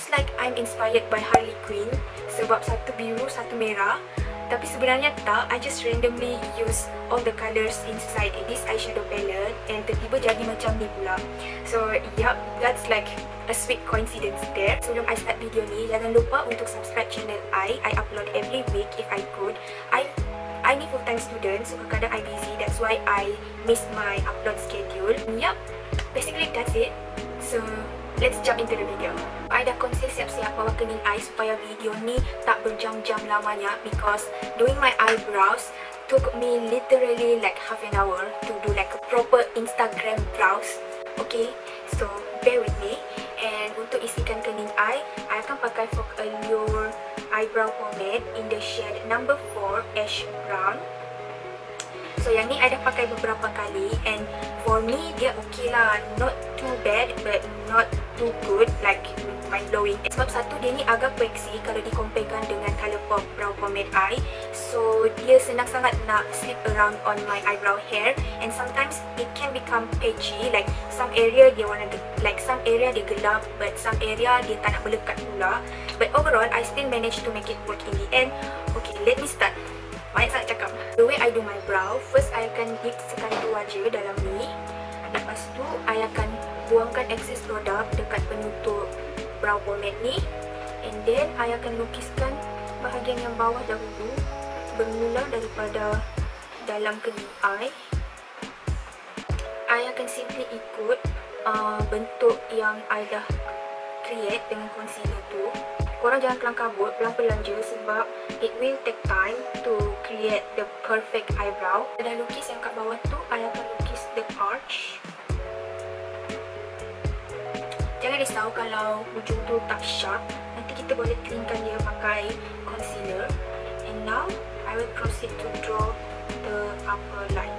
looks like I'm inspired by Harley Quinn sebab satu biru, satu merah. Tapi sebenarnya tak, I just randomly use all the colours inside this eyeshadow palette and tiba-tiba jadi macam ni pula. So, yup, that's like a sweet coincidence there. Sebelum I start video ni, jangan lupa untuk subscribe channel I upload every week if I could. I ni full-time student, so kadang-kadang I busy, that's why I miss my upload schedule. Yup, basically that's it. So, let's jump into the video. I dah conceal siap-siap bawah kening I supaya video ni tak berjam-jam lamanya because doing my eyebrows took me literally like half an hour to do like a proper Instagram brows. Okay, so bear with me. And untuk isikan kening I akan pakai FOCALLURE Eyebrow Pomade in the shade number 4 Ash Brown. So yang ni I dah pakai beberapa kali and for me dia okay lah, not too bad but not too good like mind blowing. Sebab satu dia ni agak waxy kalau dikomparekan dengan Colourpop brow pomade I. So dia senang sangat nak slip around on my eyebrow hair and sometimes it can become patchy, like some area dia warna some area dia gelap but some area dia tak nak melekat pula. But overall I still managed to make it work in the end. Okay, let me start. Banyak sangat cakap. The way I do my brow, first I akan dip sekali dua je dalam ni. Lepas tu I akan buangkan excess produk dekat penutup brow pomade ni. And then I akan lukiskan bahagian yang bawah dahulu, bermula daripada dalam kening I. I akan simply ikut bentuk yang I dah create dengan concealer tu. Korang jangan kelang kabut, pelan-pelan je sebab it will take time to create the perfect eyebrow. Dah lukis yang kat bawah tu, I akan lukis the arch. Jangan risau kalau hujung tu tak sharp, nanti kita boleh cleankan dia pakai concealer. And now, I will proceed to draw the upper line.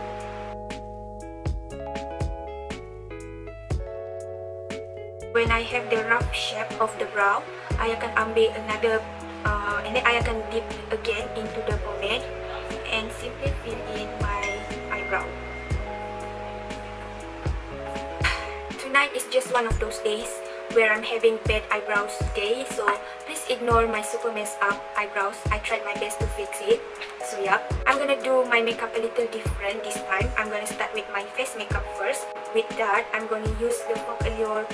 When I have the rough shape of the brow, I akan ambil another and then I akan dip again into the pomade and simply fill in my eyebrow. Tonight is just one of those days where I'm having bad eyebrows day, so please ignore my super messed up eyebrows. I tried my best to fix it. So yeah, I'm gonna do my makeup a little different this time. I'm gonna start with my face makeup first. With that, I'm gonna use the FOCALLURE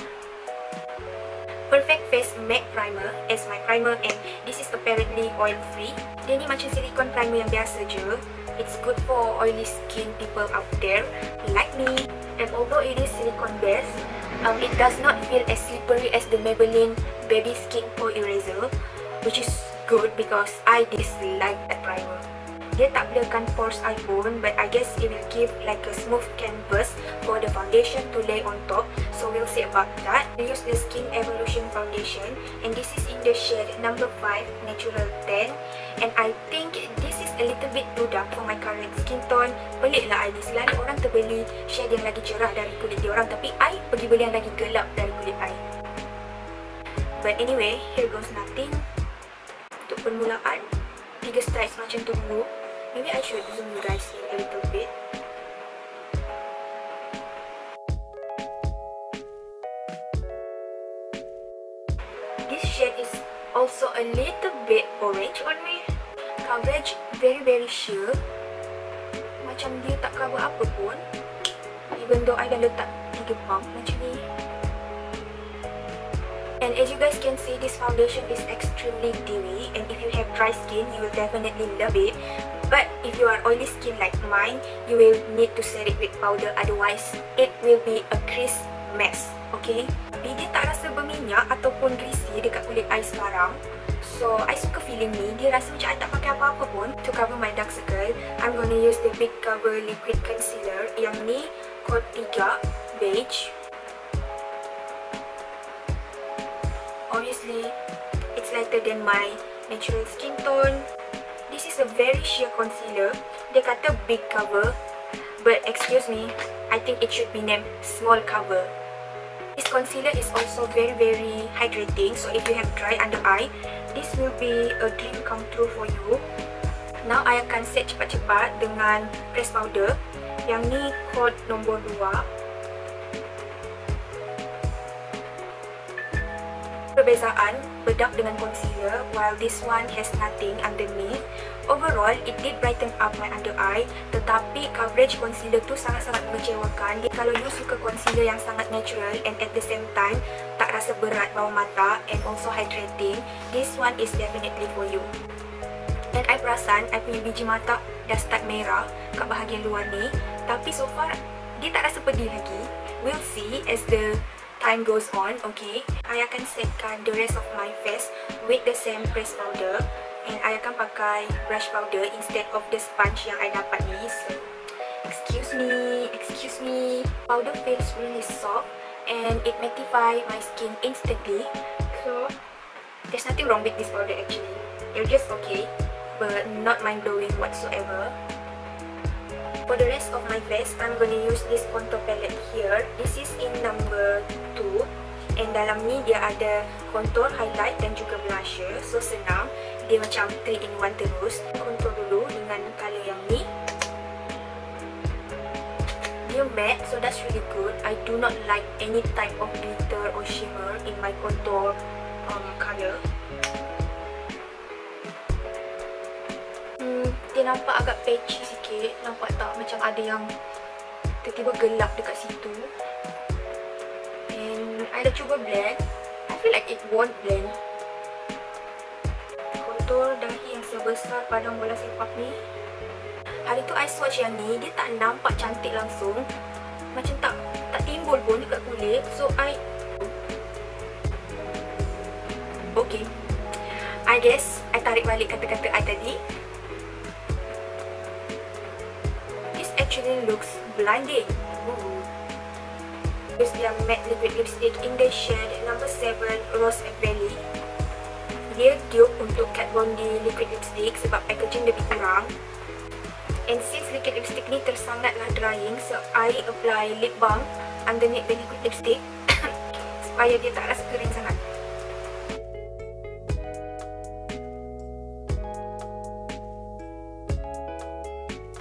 Perfect Face Matte Primer as my primer and this is apparently oil free. Dia ni macam silicone primer yang biasa je. It's good for oily skin people out there like me. And although it is silicone based, it does not feel as slippery as the Maybelline Baby Skin Pore Eraser, which is good because I dislike that primer. Dia tak blurkan pores I pun, but I guess it will give like a smooth canvas for the foundation to lay on top. So we'll see about that. I use the Skin Evolution Foundation and this is in the shade number 5 Natural Tan. And I think this is a little bit too dark for my current skin tone. Pelik lah I ni, selalu orang terbeli shade yang lagi cerah dari kulit diorang, tapi I pergi beli yang lagi gelap dari kulit I. But anyway, here goes nothing. Untuk permulaan, 3 stripes macam tu dulu. Maybe I should zoom you guys in a little bit. This shade is also a little bit orange on me. Coverage very sheer. Macam dia tak cover apa pun. Even though I dah letak 3 pump macam ni. And as you guys can see, this foundation is extremely dewy, and if you have dry skin, you will definitely love it. But if you are oily skin like mine, you will need to set it with powder, otherwise it will be a crease mess, okay? Tapi dia tak rasa berminyak ataupun greasy dekat kulit I sekarang. So, I suka feeling ni. Dia rasa macam I tak pakai apa-apa pun. To cover my dark circle, I'm gonna use the Big Cover Liquid Concealer. Yang ni, code 3, Beige. Obviously, it's lighter than my natural skin tone. This is a very sheer concealer. Dia kata big cover, but excuse me, I think it should be named small cover. This concealer is also very hydrating, so if you have dry under eye, this will be a dream come true for you. Now, I akan set cepat-cepat dengan press powder. Yang ni code nombor 2. Perbezaan bedak dengan concealer, while this one has nothing underneath. Overall, it did brighten up my under eye, tetapi coverage concealer tu sangat-sangat mengecewakan. Kalau you suka concealer yang sangat natural and at the same time tak rasa berat bawah mata and also hydrating, this one is definitely for you. And I perasan I punya biji mata dah start merah kat bahagian luar ni, tapi so far dia tak rasa pedih lagi. We'll see as the time goes on. Okay, I akan setkan the rest of my face with the same press powder, and I akan pakai brush powder instead of the sponge yang I dapat ni. So, excuse me. Powder feels really soft and it mattify my skin instantly. So there's nothing wrong with this powder actually. They're just okay, but not mind blowing whatsoever. For the rest of my face, I'm gonna use this contour palette here. This is in number 2. And dalam ni dia ada contour, highlight dan juga blusher. So senang. Dia macam 3-in-1 terus. Contour dulu dengan colour yang ni. Dia matte, so that's really good. I do not like any type of glitter or shimmer in my contour colour. Dia nampak agak patchy sikit. Nampak tak? Macam ada yang tiba-tiba gelap dekat situ. And I dah cuba blend. I feel like it won't blend. Contour dahi yang sebesar padang bola sepak ni. Hari tu I swatch yang ni, dia tak nampak cantik langsung. Macam tak timbul pun dekat kulit. So okay, I guess I tarik balik kata-kata I tadi. Actually looks blinding. Use their matte liquid lipstick in the shade number 7 Rose Valley. Dia dupe untuk Kat Von D liquid lipstick sebab packaging lebih kurang. And since liquid lipstick ni tersangatlah drying, so I apply lip balm underneath the liquid lipstick supaya dia tak rasa kering sangat.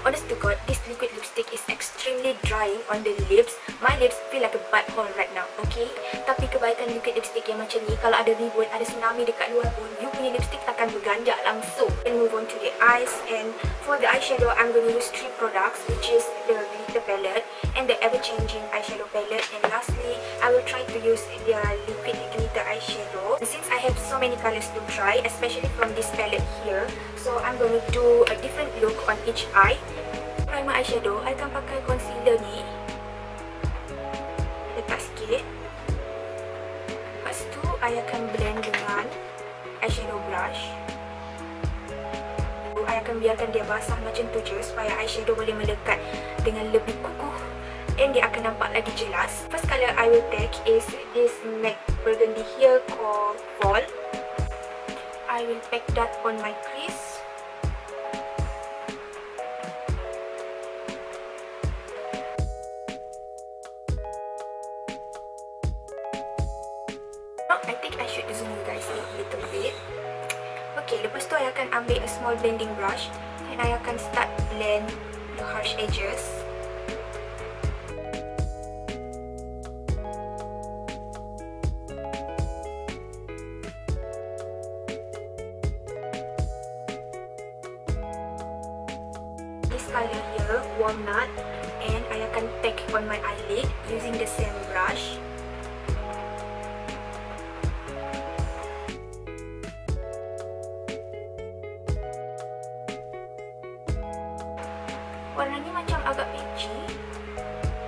Honest to God, this liquid lipstick is extremely drying on the lips. My lips feel like a butthole right now, okay? Tapi kebaikan liquid lipstick yang macam ni, kalau ada ribut, ada tsunami dekat luar pun, you punya lipstick takkan berganjak langsung. And move on to the eyes, and for the eyeshadow, I'm going to use 3 products, which is the glitter palette and the ever-changing eyeshadow palette. And lastly, I will try to use their liquid glitter eyeshadow. And since I have so many colors to try, especially from this palette here, so I'm going to do a different look on each eye. Primer eyeshadow, I akan pakai concealer ni. Letak sikit. Lepas tu, I akan blend dengan eyeshadow brush. I akan biarkan dia basah macam tu je supaya eyeshadow boleh melekat dengan lebih kukuh and dia akan nampak lagi jelas. First colour I will take is this matte burgundy here called Fall. I will pack that on my crease. I think I should zoom you guys in a little bit. Okay, lepas tu I akan ambil a small blending brush and I akan start blend the harsh edges. This color here, walnut, and I akan pack on my eyelid using the same brush. Warna ni macam agak peachy.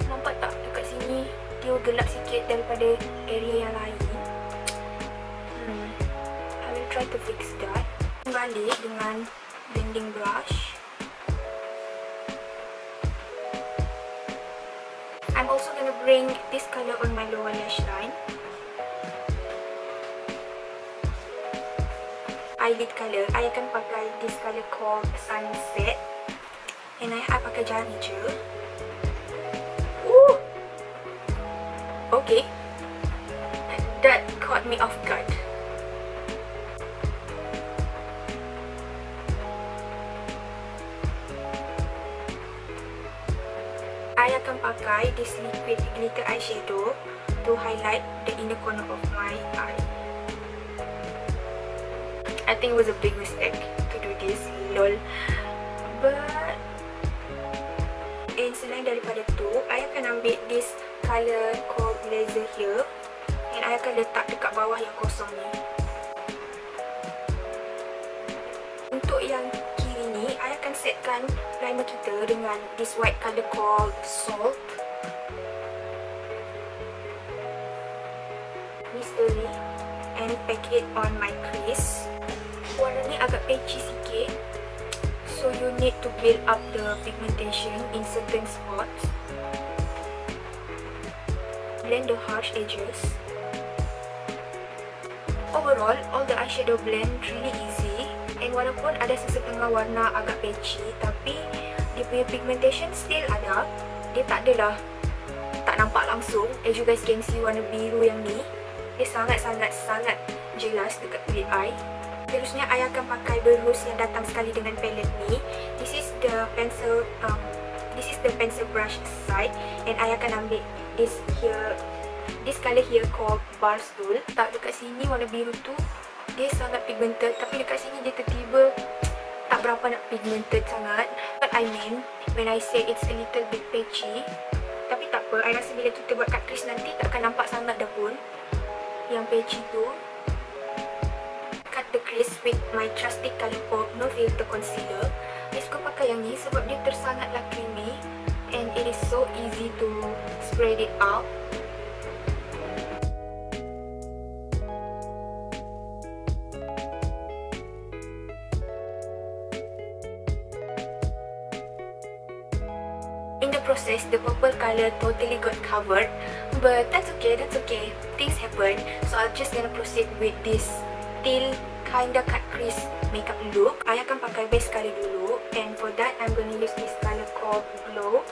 Nampak tak dekat sini dia gelap sikit daripada area yang lain. I will try to fix that. Balik dengan blending brush. I'm also gonna bring this color on my lower lash line. Eyelid color, I akan pakai this color called Sunset. And I pakai jari je. Okay, that caught me off guard. I akan pakai this liquid glitter eyeshadow to highlight the inner corner of my eye. I think it was a big mistake to do this, lol. But and selain daripada tu, I akan ambil this colour called laser here, and I akan letak dekat bawah yang kosong ni. Untuk yang kiri ni, I akan setkan primer kita dengan this white colour called salt. Mystery, and pack it on my crease. Warna ni agak patchy sikit, so you need to build up the pigmentation in certain spots. Blend the harsh edges. Overall, all the eyeshadow blend really easy, and walaupun ada sesetengah warna agak patchy, tapi dia punya pigmentation still ada. Dia tak adalah tak nampak langsung. As you guys can see, warna biru yang ni, dia sangat jelas dekat kulit eye. Terusnya, I akan pakai berus yang datang sekali dengan palette ni. This is the pencil brush side, and I akan ambil this color here called bars tool. Tak, dekat sini warna biru tu dia sangat pigmented, tapi dekat sini dia tiba-tiba tak berapa nak pigmented sangat. What I mean when I say it's a little bit patchy. Tapi tak apa, I rasa bila kita buat kat crease nanti takkan nampak sangat dah pun yang patchy tu. Cut the crease with my trusty Colourpop No Filter Concealer. I suka pakai yang ni sebab dia tersangatlah creamy, and it is so easy to spread it out. In the process, the purple colour totally got covered, but that's okay, things happen. So I'm just gonna proceed with this teal kinda cut crease makeup look. I akan pakai base colour dulu, and for that I'm gonna use this colour called Glow,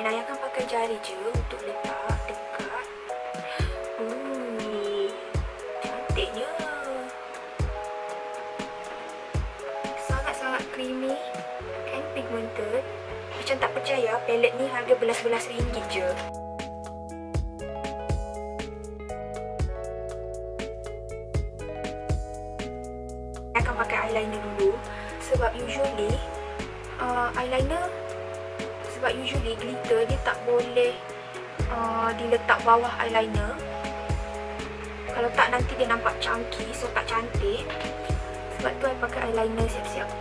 and I akan pakai jari je untuk letak dekat. Cantiknya, sangat creamy and pigmented. Macam tak percaya, palette ni harga belas-belas ringgit je. Saya akan pakai eyeliner dulu sebab usually glitter dia tak boleh diletak bawah eyeliner. Kalau tak nanti dia nampak chunky, so tak cantik. Sebab tu I pakai eyeliner siap-siap.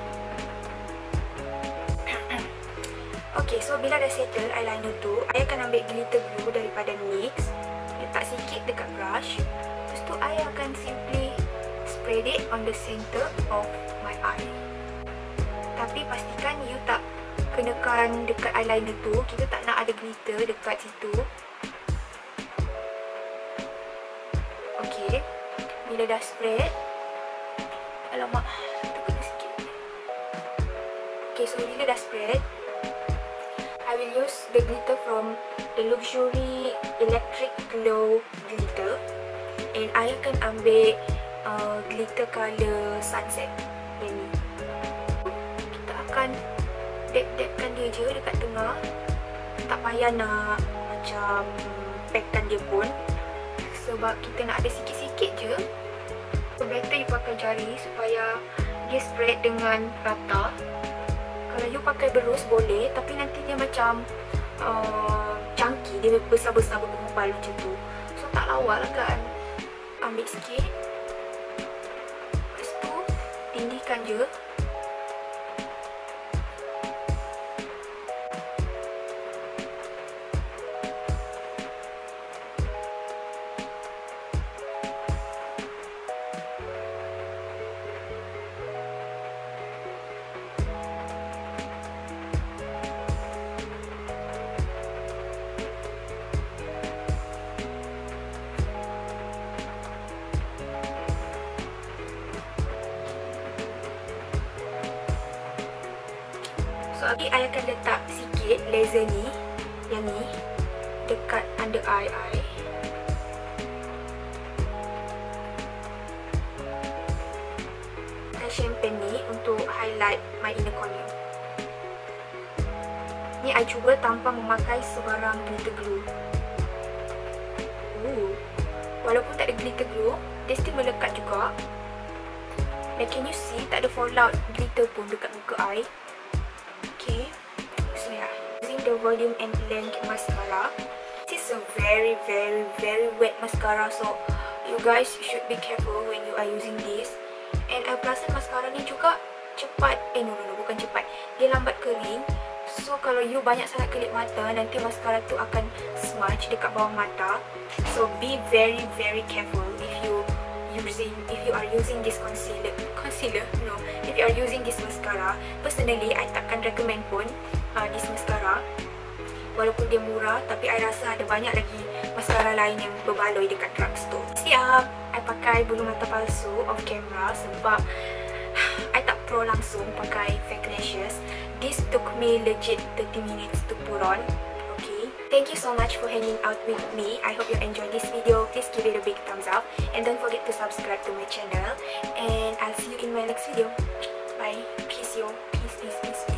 Okay, so bila dah settle eyeliner tu, I akan ambil glitter glue daripada NYX, letak sikit dekat brush. Lepas tu I akan simply spread it on the center of my eye. Tapi pastikan you tak kenakan dekat eyeliner tu. Kita tak nak ada glitter dekat situ. Okay, bila dah spread, alamak, terkena sikit. Okay, so bila dah spread, I will use the glitter from the Luxury Electric Glow glitter, and I akan ambil glitter colour Sunset yang ni. Kita akan dab-dabkan dia je dekat tengah. Tak payah nak macam packkan dia pun, sebab kita nak ada sikit-sikit je. So better you pakai jari supaya dia spread dengan rata. Kalau you pakai berus boleh, tapi nanti dia macam chunky, dia besar-besar bergumpal macam tu. So tak lawa lah kan. Ambil sikit, lepas tu tindihkan je. So lagi I akan letak sikit laser ni, yang ni, dekat under eye I. Dan champagne ni untuk highlight my inner corner. Ni I cuba tanpa memakai sebarang glitter glue. Walaupun tak ada glitter glue, dia still melekat juga. Dan can you see tak ada fallout glitter pun dekat muka I. Okay, so yeah, using the volume and length mascara. This is a very wet mascara, so you guys should be careful when you are using this. And I perasan mascara ni juga cepat, bukan cepat, dia lambat kering. So kalau you banyak sangat kelip mata, nanti mascara tu akan smudge dekat bawah mata. So be very careful if you are using this if you are using this mascara. Personally, I takkan recommend pun this mascara. Walaupun dia murah, tapi I rasa ada banyak lagi mascara lain yang berbaloi dekat drugstore. Siap, I pakai bulu mata palsu off camera sebab I tak pro langsung pakai fake lashes. This took me legit 30 minutes to put on. Okay, thank you so much for hanging out with me. I hope you enjoyed this video. Please give it a big thumbs up and don't forget to subscribe to my channel. And I'll see you in my next video. Bye. Peace yo. Peace.